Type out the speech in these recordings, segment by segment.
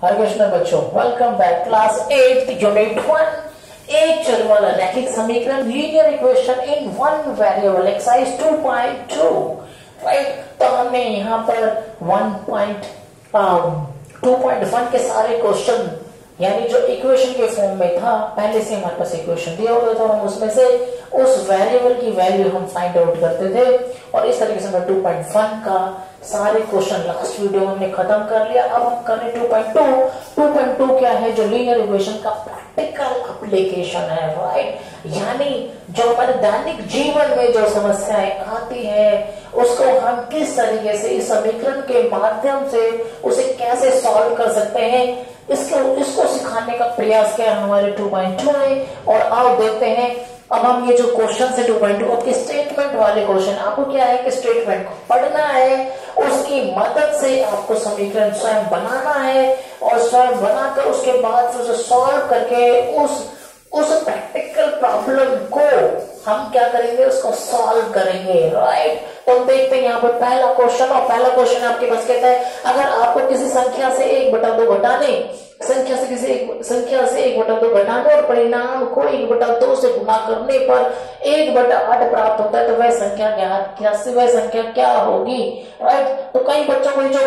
हरे कृष्ण बच्चों, welcome back class 8 unit 1। एक चर वाला रैखिक समीकरण linear equation in one variable exercise 2.2। Right, तो हमने यहाँ पर 2.1 के सारे क्वेश्चन यानी जो इक्वेशन के फॉर्म में था, पहले से हमारे पास इक्वेशन दिया हुआ था, हम उसमें से उस वेरिएबल की वैल्यू हम फाइंड आउट करते थे। और इस तरीके से 2.1 का सारे क्वेश्चन लास्ट वीडियो में हमने खत्म कर लिया। अब हम कर रहे 2.2 क्या है, जो लीनियर इक्वेशन का प्रैक्टिकल एप्लीकेशन है। राइट, यानी जो हमारे दैनिक जीवन में जो समस्याएं आती है उसको हम किस तरीके से इस समीकरण के माध्यम से उसे कैसे सॉल्व कर सकते हैं, इसको सिखाने का प्रयास किया हमारे 2.2 में। और आओ देखते हैं, अब हम ये जो क्वेश्चन है 2.2 आपके स्टेटमेंट वाले क्वेश्चन, आपको क्या है कि स्टेटमेंट को पढ़ना है, उसकी मदद से आपको समीकरण स्वयं बनाना है और स्वयं बनाकर उसके बाद फिर उसे सॉल्व करके उस प्रैक्टिकल प्रॉब्लम को हम क्या करेंगे, उसको सॉल्व करेंगे। राइट, तो हम देखते हैं यहाँ पर पहला क्वेश्चन, और पहला क्वेश्चन आपके पास कहता है अगर आपको किसी संख्या से 1/2 घटाने, संख्या से 1/2 घटाने और परिणाम को 1/2 से गुणा करने पर 1/8 प्राप्त होता है, तो वह संख्या क्या होगी। राइट, तो कई बच्चों को जो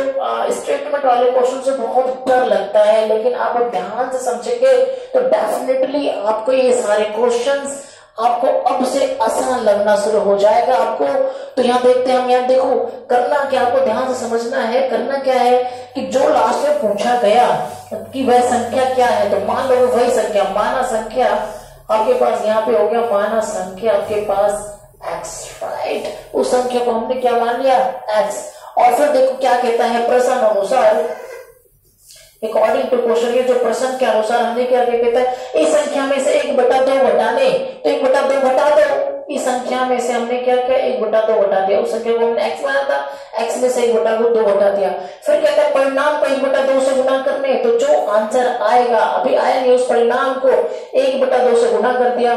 स्टेटमेंट वाले क्वेश्चन से बहुत डर लगता है, लेकिन आप ध्यान से समझेंगे तो डेफिनेटली आपको ये सारे क्वेश्चंस आपको अब से आसान लगना शुरू हो जाएगा आपको। तो यहाँ देखते हैं, हम यहाँ देखो करना क्या, आपको ध्यान से समझना है। करना क्या है कि जो लास्ट में पूछा गया कि वह संख्या क्या है, तो मान लो वही संख्या, माना संख्या आपके पास यहाँ पे हो गया, माना संख्या आपके पास x। राइट, उस संख्या को हमने क्या मान लिया, x। और फिर देखो क्या कहता है, प्रश्न अनुसार अकॉर्डिंग टू क्वेश्चन, ये जो प्रश्न के अनुसार हमने क्या कहता है, इस संख्या में से 1/2 घटाने, तो 1/2 घटा दो। इस संख्या में से हमने क्या किया, 1/2 घटा दिया। उस संख्या को हमने x माना था, x में से 1/2 घटा दिया। फिर कहता है परिणाम को 1/2 से गुणा करने, तो जो आंसर आएगा, अभी आया नहीं, उस परिणाम को 1/2 से गुणा कर दिया,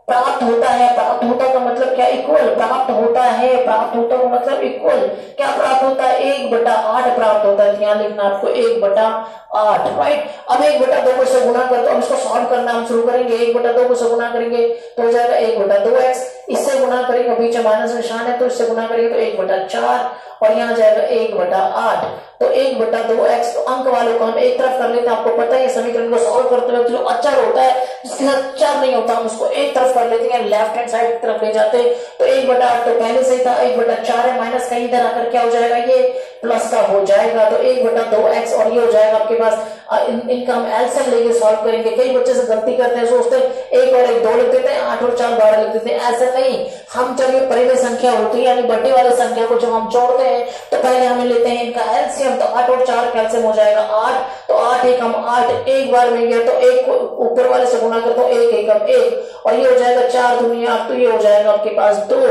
प्राप्त होता है। प्राप्त होता का मतलब क्या, इक्वल। प्राप्त होता है, प्राप्त होता का मतलब इक्वल। क्या प्राप्त होता है, 1/8 प्राप्त होता है। यहाँ लिखना आपको 1/8। राइट, अब 1/2 से गुणा कर दो। अब इसको सॉल्व करना हम शुरू करेंगे। 1/2 से गुणा करेंगे तो हो जाएगा 1/2x। इससे गुणा करेंगे, बीच में माइनस निशान है तो इससे गुणा करेंगे तो 1/4, और यहाँ जाएगा 1/8। तो 1/2x, तो अंक वालों को हम एक तरफ कर लेते हैं। आपको पता है समीकरण को सॉल्व करते वक्त जो अचर होता है, जिसके साथ चर नहीं होता, हम उसको एक तरफ कर लेते हैं, लेफ्ट हैंड साइड की तरफ ले जाते हैं। तो 1/8 तो पहले से ही था, 1/4 है, माइनस का इधर आकर क्या हो जाएगा, ये प्लस का हो जाएगा। तो 1/2x और ये हो जाएगा आपके पास। इनका हम एलसीएम लेके सॉल्व करेंगे। कई बच्चे से गलती करते हैं, सोचते हैं 1 और 1 2 लिख देते हैं, 8 और 4 12 लिख देते हैं। ऐसा नहीं, हम जब ये परिमेय संख्या होती है यानी बड़े वाले संख्या को जब हम जोड़ते हैं तो पहले हमें लेते हैं इनका एलसीएम। तो 8 और 4 का एलसीएम हो जाएगा 8, तो 8 एक हम 8 एक बार में गया, तो 1 को ऊपर वाले से गुणा कर दो, 1 एक हम 1, और ये हो जाएगा 4 दूनी 8, तो ये हो जाएगा आपके पास 2।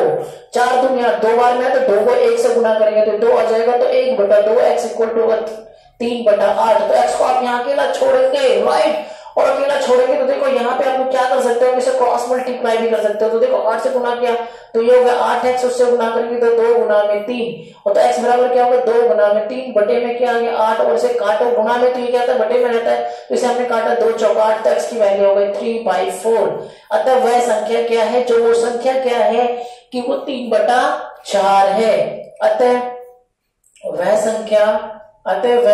4 दूनी 8 2 बार में, तो 2 को 1 से गुणा करेंगे तो 2 आ जाएगा। तो 1/2x इक्वल टू 3/8। तो x को आप यहाँ अकेला छोड़ेंगे। राइट, और अकेला छोड़ेंगे तो देखो यहाँ पे आप क्या कर सकते हो, इसे क्रॉस मल्टीप्लाई भी कर सकते हो। तो देखो 8 से गुणा किया तो ये होगा 8x, उससे गुणा करेंगे तो 2 गुना में 3, और तो x बराबर क्या होगा, 2 गुना में 3 बटे में क्या आ गया 8, और इसे काटो, गुणा में तो ये क्या होता है, बटे में रहता है, तो इसे हमने काटा 2 चौका 8, तो x की वैल्यू हो गई 3/4। अतः वह संख्या क्या है, जो वो संख्या क्या है कि वो 3/4 है। अतः वह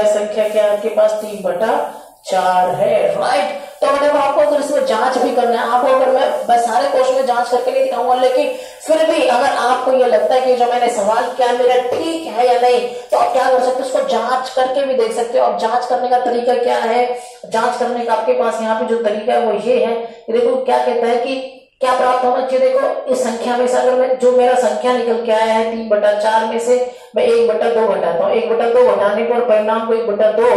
संख्या क्या आपके पास 3/4 है। राइट, तो देखो आपको अगर इसमें जांच भी करना है, आपको अगर मैं सारे क्वेश्चन में जांच करके नहीं दिखाऊंगा, लेकिन फिर भी अगर आपको ये लगता है कि जो मैंने सवाल किया मेरा ठीक है या नहीं, तो आप क्या कर सकते हो, उसको जांच करके भी देख सकते हो। अब जांच करने का तरीका क्या है, जांच करने का आपके पास यहाँ पे जो तरीका है वो ये है, देखो क्या कहता है कि क्या प्राप्त होना चाहिए। देखो इस संख्या में से अगर मैं जो मेरा संख्या निकल के आया है 3/4 में से मैं 1/2 घटाता हूँ, 1/2 घटाने पर परिणाम को 1/2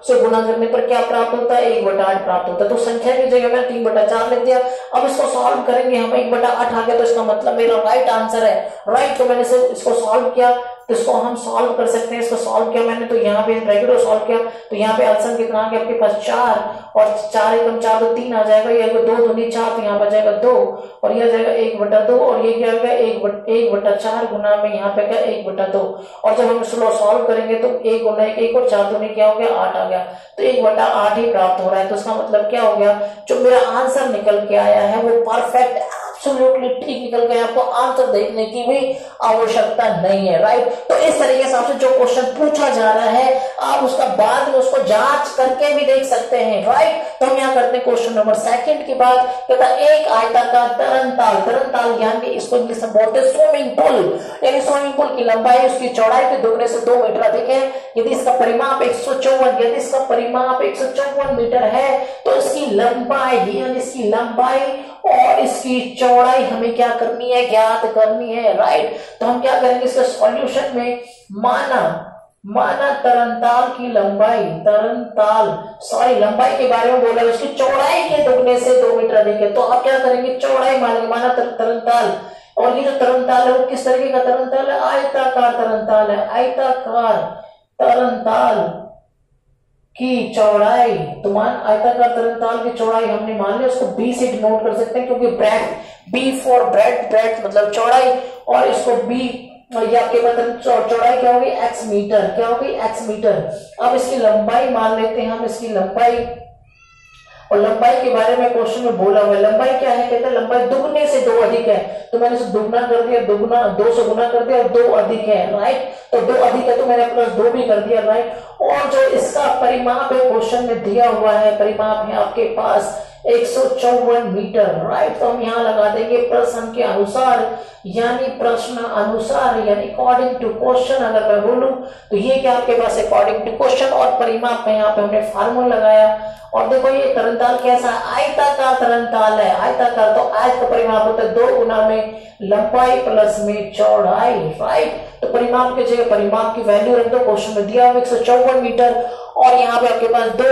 से गुणा करने पर क्या प्राप्त होता है, 1/8 प्राप्त होता है। तो संख्या की जगह मैंने 3/4 लिख दिया। अब इसको सॉल्व करेंगे हम, 1/8 आ गया तो इसका मतलब मेरा राइट आंसर है। राइट, तो मैंने इसको सॉल्व किया तो इसको हम सॉल्व कर सकते हैं। इसको सॉल्व किया मैंने तो यहाँ पे ब्रैकेट को सॉल्व किया तो यहाँ पे एलसीएम कितना आ गया आपके पास 4 और 4 एकम 4 तो 3 आ जाएगा, ये 2 दूनी 4 तो यहाँ पर जाएगा 2 और ये जाएगा 1/2 और ये क्या होगा 1/4 गुना में यहाँ पे क्या 1/2 और जब हम इसको सॉल्व करेंगे तो 1 गुना 1 और 4 दूनी क्या हो गया 8 आ गया, तो 1/8 ही प्राप्त हो रहा है। तो इसका मतलब क्या हो गया, जो मेरा आंसर निकल के आया है वो परफेक्ट एब्सोल्युटली ठीक निकल गया, आपको आंसर देखने की भी आवश्यकता नहीं है, राइट। तो इस तरीके से आपसे जो क्वेश्चन पूछा जा रहा है आप उसका बाद में उसको जांच करके भी देख सकते हैं, राइट। तो हम यहाँ करते हैं क्वेश्चन नंबर 2 की बात, कहता एक आयताकार तरंताल यानी इसको इंग्लिश में बोलते हैं स्विमिंग पूल, यानी स्विमिंग पूल की लंबाई उसकी चौड़ाई के दोगुने से 2 मीटर अधिक है। यदि इसका परिमाप 154 मीटर है तो इसकी लंबाई यानी इसकी लंबाई और इसकी चौड़ाई हमें क्या करनी है, ज्ञात करनी है, राइट। तो हम क्या करेंगे इसके सॉल्यूशन में, माना तरंताल की लंबाई, लंबाई के बारे में बोला, उसकी चौड़ाई के दुगने से 2 मीटर अधिक है। तो आप क्या करेंगे चौड़ाई मानेंगे, माना तरंताल, और ये जो तरंताल है वो किस तरीके का तरंताल है, आयताकार तरंताल है, आयताकार तरंताल की चौड़ाई। तो मान आयताकार तरंताल की चौड़ाई हमने मान लिया, उसको बी से डिनोट कर सकते हैं क्योंकि ब्रेड, बी फॉर ब्रेड मतलब चौड़ाई, और इसको बी ये आपके मतलब चौड़ाई क्या होगी x मीटर, क्या होगी x मीटर। अब इसकी लंबाई मान लेते हैं हम, इसकी लंबाई, और लंबाई के बारे में क्वेश्चन में बोला हुआ है, लंबाई क्या है, कहते हैं लंबाई दुगने से 2 अधिक है, तो मैंने इसे दुगना कर दिया, 2 से गुना कर दिया और 2 अधिक है, राइट। तो 2 अधिक है तो मैंने +2 भी कर दिया, राइट। और जो इसका परिमाप है क्वेश्चन में दिया हुआ है, परिमाप है आपके पास 154 मीटर, राइट। तो हम यहाँ लगा देंगे प्रश्न के अनुसार, यानी प्रश्न अनुसार, यानी अकॉर्डिंग टू क्वेश्चन अगर मैं बोलूं तो ये क्या आपके पास अकॉर्डिंग टू क्वेश्चन, और परिमाप में यहाँ पे हमने फार्मूला लगाया। और देखो ये तरंताल कैसा है, आयताकार तरंताल है, आयताकार, तो आयत का परिमाप होता है 2 गुना में लंबाई प्लस में चौड़ाई, राइट। तो परिमाप की जगह परिमाप की वैल्यू रख दो, क्वेश्चन में दिया हुआ 154 मीटर, और यहाँ पे आपके पास 2,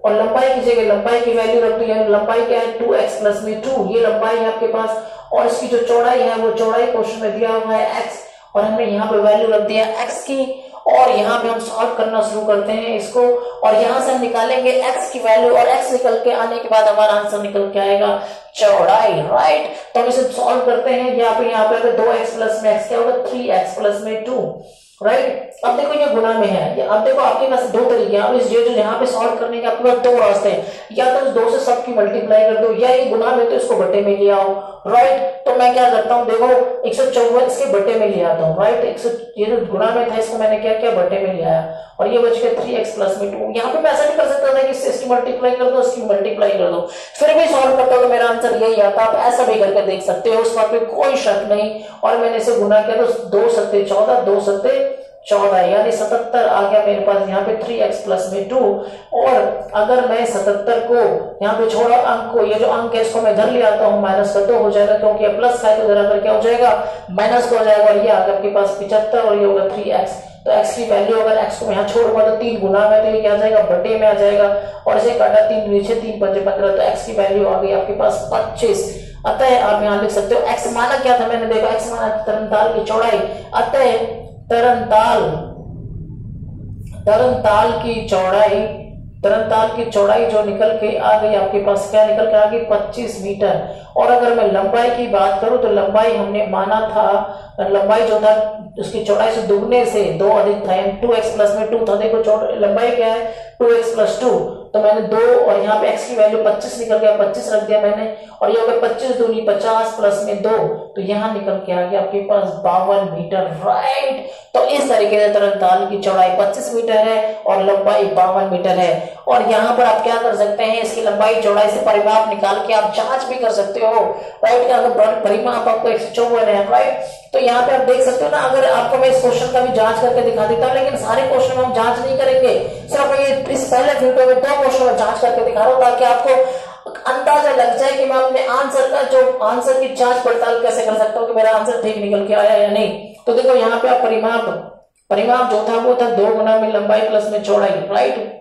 और लंबाई की जगह लंबाई की वैल्यू रख दो, यानी लंबाई क्या है 2x प्लस में 2, ये लंबाई है आपके पास, और इसकी जो चौड़ाई है वो चौड़ाई क्वेश्चन में दिया हुआ है x, और हमने यहाँ पे वैल्यू रख दिया x की, और यहाँ पे हम सॉल्व करना शुरू करते हैं इसको, और यहाँ से हम निकालेंगे x की वैल्यू, और x निकल के आने के बाद हमारा आंसर निकल के आएगा चौड़ाई, राइट। तो हम इसे सॉल्व करते हैं, यहाँ पे 2x प्लस में x क्या होगा 3x प्लस में 2, राइट। अब देखो ये गुना में है, अब देखो आपके पास 2 तरीके हैं, इस ये जो यहाँ पे सॉल्व करने के आपके पास 2 रास्ते हैं, या तो इस 2 से सबकी मल्टीप्लाई कर दो, या ये गुना में तो इसको बटे में ले आओ, राइट। तो मैं क्या करता हूँ, देखो 154 इसके बटे में ले आता हूँ, राइट। ये जो गुना में था इसको मैंने क्या किया बटे में ले आया, और ये बच गया 3x प्लस में 2। यहाँ पे मैं ऐसा नहीं कर सकता था कि इसकी मल्टीप्लाई कर दो इसकी मल्टीप्लाई कर दो, फिर भी सॉल्व करता हूँ तो मेरा आंसर यही आता। आप ऐसा भी करके देख सकते हो, उस बात पे कोई शक नहीं। और मैंने इसे गुना किया तो 2 सत्ते 14, 2 सत्ते 14, यानी 77 आ गया मेरे पास यहाँ पे 3x प्लस में 2। और अगर मैं 77 को यहाँ पे छोड़ा अंक को, ये जो अंक है इसको मैं इधर ले आता हूँ, माइनस का 2 हो जाएगा, क्योंकि ये प्लस का है तो इधर आकर क्या हो जाएगा माइनस का हो जाएगा, और ये आ गया आपके पास 75, और ये होगा 3x। तो x की वैल्यू अगर x को मैं यहाँ छोड़ूंगा तो 3 गुना में, तो ये क्या आ जाएगा बटे में आ जाएगा, और इसे काटा 3 नीचे 3 पंजे 15, तो x की वैल्यू आ गई आपके पास 25। अतः आप यहाँ लिख सकते हो x माना क्या था, मैंने देखा x माना तरंताल की चौड़ाई, अतः तरंताल की चौड़ाई जो निकल के आ गई आपके पास, क्या निकल के आ गई 25 मीटर। और अगर मैं लंबाई की बात करूं तो लंबाई हमने माना था, लंबाई जो था उसकी चौड़ाई से दुगने से 2 अधिक था, यानी 2x प्लस में 2 था। देखो लंबाई क्या है 2x प्लस 2, तो मैंने 2 और यहाँ पे x की वैल्यू 25 निकल गया, 25 रख दिया मैंने, और ये हो गया 25 दूनी 50 प्लस में 2, तो यहाँ निकल के आ गया आपके पास 52 मीटर, राइट। तो इस तरीके से तरंताल की चौड़ाई 25 मीटर है और लंबाई 52 मीटर है। और यहाँ पर आप क्या कर सकते हैं, इसकी लंबाई चौड़ाई से परिमाप निकाल के आप जांच भी कर सकते हो, राइट। अगर परिमाप आपको 154 है, राइट, तो यहाँ पे आप देख सकते हो ना। अगर आपको मैं इस क्वेश्चन का भी जांच करके दिखा देता हूँ, लेकिन सारे क्वेश्चन में हम जांच नहीं करेंगे, सिर्फ ये इस पहले वीडियो में 2 क्वेश्चन में जांच करके दिखा रहा हूँ, ताकि आपको अंदाजा लग जाए कि मैं अपने आंसर का जो आंसर की जांच पड़ताल कैसे कर सकता हूँ कि मेरा आंसर ठीक निकल के आया या नहीं। तो देखो यहाँ पे आप परिमाप जो था वो था 2 गुना में लंबाई प्लस में चौड़ाई, राइट।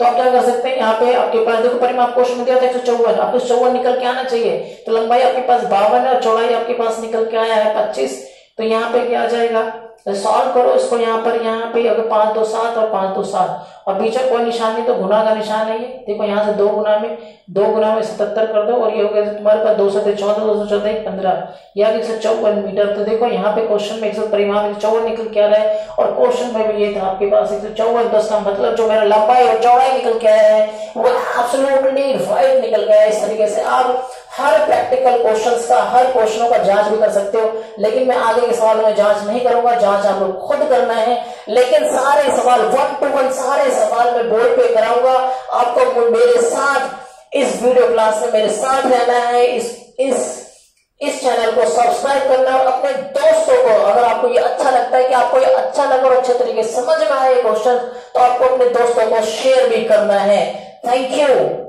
तो आप क्या कर सकते हैं, यहाँ पे आपके पास देखो परिमाप क्वेश्चन में दिया था 154, आपको 54 निकल के आना चाहिए, तो लंबाई आपके पास 52 है और चौड़ाई आपके पास निकल के आया है 25, तो यहाँ पे क्या आ जाएगा तो सॉल्व करो इसको यहाँ पे अगर 5 2 7 और 5 2 7 और बीच में कोई निशान नहीं तो गुना का निशान है ये। देखो यहाँ से 2 गुना में 77 कर दो और ये हो गया तुम्हारे पास 214 214 15 या 154 मीटर। तो देखो यहाँ पे क्वेश्चन में 154 निकल के आ रहा है और क्वेश्चन में भी ये था आपके पास 154। तो इसका मतलब जो मेरा लंबाई और चौड़ाई निकल के आया है वो एब्सोल्युटली राइट निकल गया है। इस तरीके से आप हर प्रैक्टिकल क्वेश्चंस का, हर क्वेश्चनों का जांच भी कर सकते हो, लेकिन मैं आगे के सवालों में जांच नहीं करूंगा, जांच आपको खुद करना है। लेकिन सारे सवाल 1 to 1 सारे सवाल मैं बोर्ड पे कराऊंगा। आपको मेरे साथ इस वीडियो क्लास में मेरे साथ रहना है। इस चैनल को सब्सक्राइब करना है और अपने दोस्तों को, अगर आपको ये अच्छा लगता है कि आपको ये अच्छा लगा और अच्छे तरीके से समझ में आए क्वेश्चन, तो आपको अपने दोस्तों को शेयर भी करना है। Thank you.